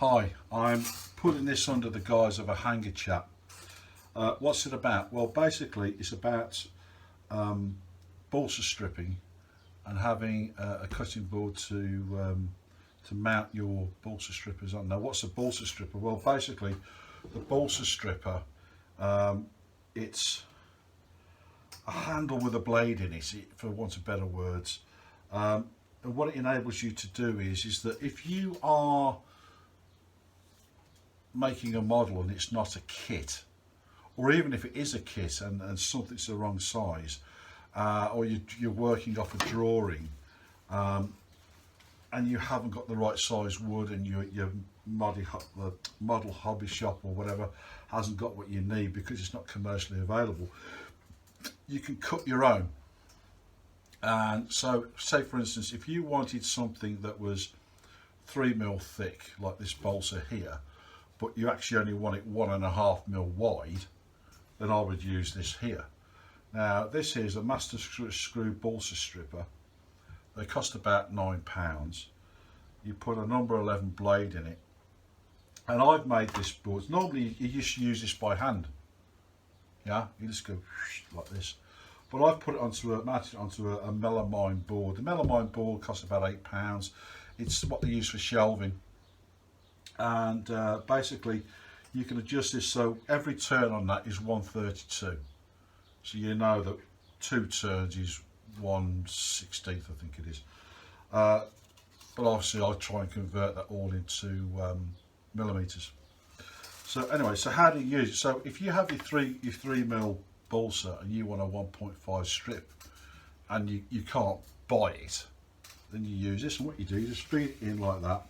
Hi, I'm putting this under the guise of a hanger chat. What's it about? Well, basically it's about balsa stripping and having a cutting board to mount your balsa strippers on. Now, what's a balsa stripper? Well, basically the balsa stripper, it's a handle with a blade in it, for want of better words. And what it enables you to do is that if you are making a model and it's not a kit, or even if it is a kit and something's the wrong size, or you're working off a drawing, and you haven't got the right size wood, and your model hobby shop or whatever hasn't got what you need because it's not commercially available, you can cut your own. And so, say for instance, if you wanted something that was 3mm thick, like this balsa here, but you actually only want it 1.5mm wide, then I would use this here. Now, this is a master screw balsa stripper. They cost about £9. You put a number 11 blade in it, and I've made this board. Normally you just use this by hand, yeah, you just go like this, but I've put it onto a melamine board. The melamine board costs about £8. It's what they use for shelving, and basically you can adjust this so every turn on that is 1/32, so you know that 2 turns is 1/16, I think it is, but obviously I'll try and convert that all into millimeters. So anyway, so how do you use it? So if you have your 3mm balsa and you want a 1.5 strip and you can't buy it, then you use this, and what you do, you just feed it in like that.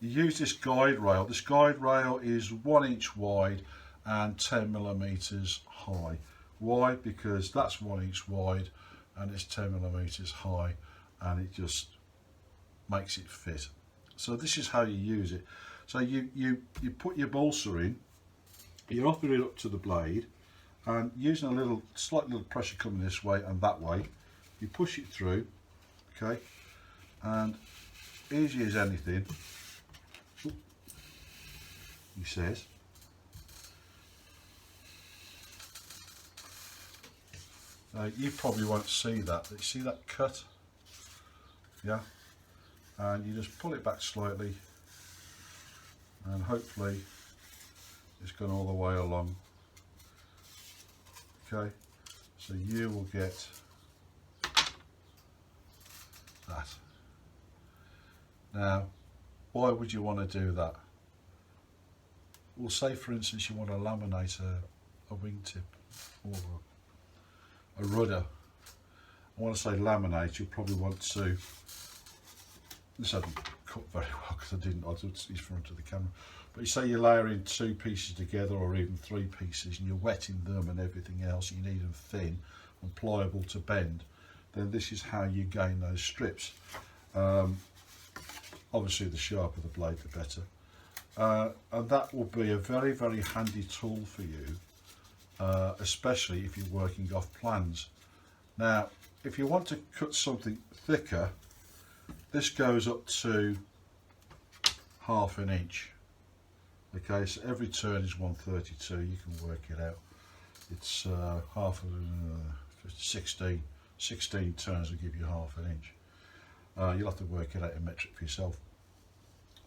You use this guide rail. This guide rail is 1 inch wide and 10mm high. Why? Because that's 1 inch wide and it's 10mm high, and it just makes it fit. So this is how you use it. So you put your balsa in, you offer it up to the blade, and using a slight little pressure coming this way and that way, you push it through, okay, and easy as anything, he says. You probably won't see that, but you see that cut? Yeah, and you just pull it back slightly, and hopefully it's gone all the way along. Okay, so you will get that. Now, why would you want to do that? Well, say for instance you want to laminate a wingtip or a rudder. I want to say laminate, you probably want to, this hasn't cut very well because I didn't in front of the camera, but you say you're layering 2 pieces together or even 3 pieces, and you're wetting them and everything else, you need them thin and pliable to bend, then this is how you gain those strips. Obviously the sharper the blade the better, and that will be a very, very handy tool for you, especially if you're working off plans. Now, if you want to cut something thicker, this goes up to 1/2 inch. Okay, so every turn is 1/32. You can work it out. It's 16 turns will give you 1/2 inch. You'll have to work it out in metric for yourself.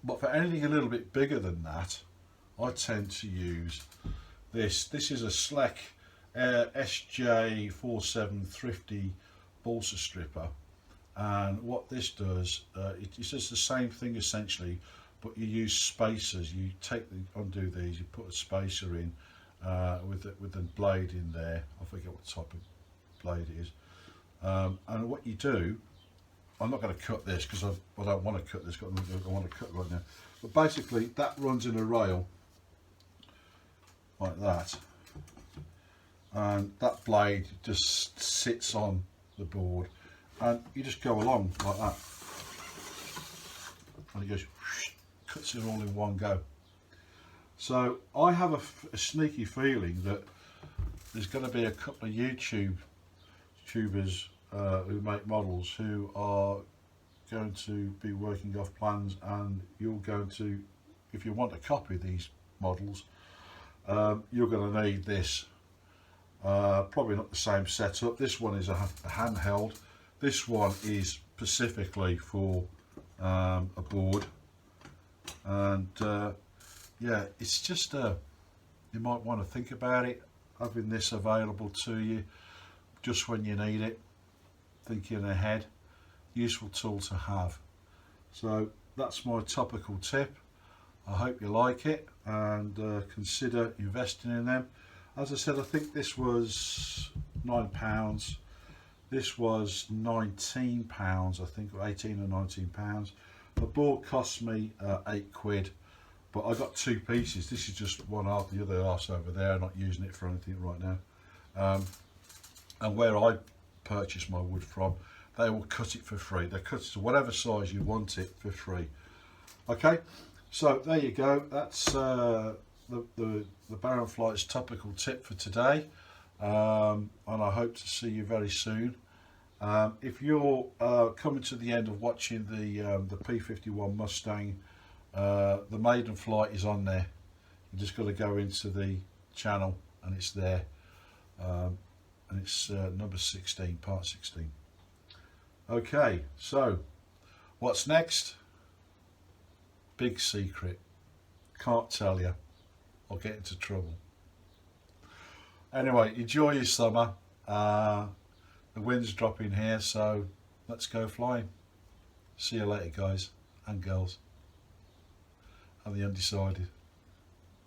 But for anything a little bit bigger than that, I tend to use this. This is a Sleck SJ47 Thrifty balsa stripper, and what this does, it's just the same thing essentially, but you use spacers. You undo these, you put a spacer in with the blade in there. I forget what type of blade it is, and what you do, I'm not going to cut this because I don't want to cut this, I want to cut right now, but basically that runs in a rail like that, and that blade just sits on the board, and you just go along like that, and it goes, cuts it all in one go. So I have a sneaky feeling that there's going to be a couple of YouTubers who make models who are going to be working off plans, and you're going to if you want to copy these models, you're going to need this. Probably not the same setup. This one is a handheld. This one is specifically for a board, and yeah, it's just you might want to think about it, having this available to you just when you need it, thinking ahead. Useful tool to have. So that's my topical tip. I hope you like it, and consider investing in them. As I said, I think this was £9. This was £19, I think, or 18 or £19. The board cost me £8, but I got two pieces. This is just one half, the other half's over there. I'm not using it for anything right now. And where I purchase my wood from, they will cut it for free. They cut it to whatever size you want it for free. Okay, so there you go. That's the Baron Flight's topical tip for today, and I hope to see you very soon. If you're coming to the end of watching the P51 Mustang, the maiden flight is on there. You just got to go into the channel and it's there, and it's number 16, part 16. Okay, so what's next? Big secret. Can't tell you. I'll get into trouble. Anyway, enjoy your summer. The wind's dropping here, so let's go flying. See you later, guys and girls, and the undecided.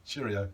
Cheerio.